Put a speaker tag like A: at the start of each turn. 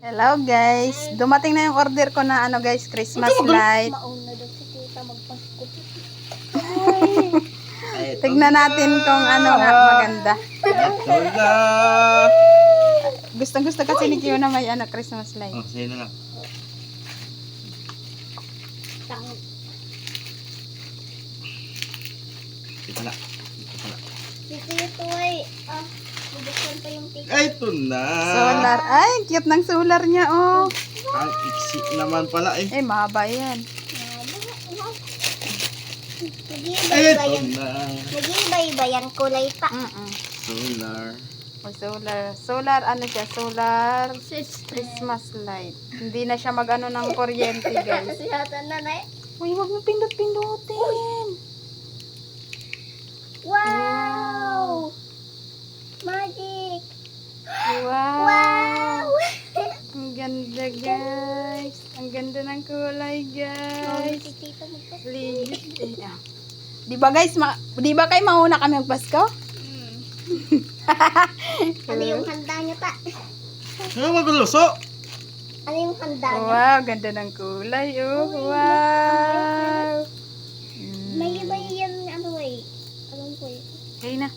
A: Hello guys, dumating na yung order ko na ano guys, Christmas light.
B: Mauna daw si tita magpasko.
A: Tignan natin kung ano nga maganda. Gusto kasi ni Kiyo na may ano, Christmas light.
C: Oh, sa'yo na lang. Ito na.
B: Tito ito ay, bubuksan pa yung tita.
C: Ay, ito na.
A: Solar. Ay, cute ng solar niya oh.
C: Ang iksi naman pala eh.
A: Eh, mahaba yan.
B: Nag-iiba-iba
C: Ito
B: yan.
C: na.
B: Nag-iiba-iba yan kulay pa.
C: Solar.
A: Oh, solar ano siya? Solar Christmas light. Hindi na siya mag-ano ng kuryente guys.
B: Kasi yata na na
A: Uy, wag mo pindot-pindutin.
B: Wow! Magic!
A: Wow.
B: Wow!
A: Ang ganda guys. Ang ganda ng kulay guys.
B: Si tita magpasko.
A: Legit. Eh, ah. Di ba guys, di ba kayo mauna kami magpasko?
B: Ano yung handa niyo ta?
C: Ano maguluso?
B: Ano yung handa niyo?
A: Wow, ganda ng kulay oh. Wow.
B: May iba yan, ano eh. Alam ko eh.
A: Okay na.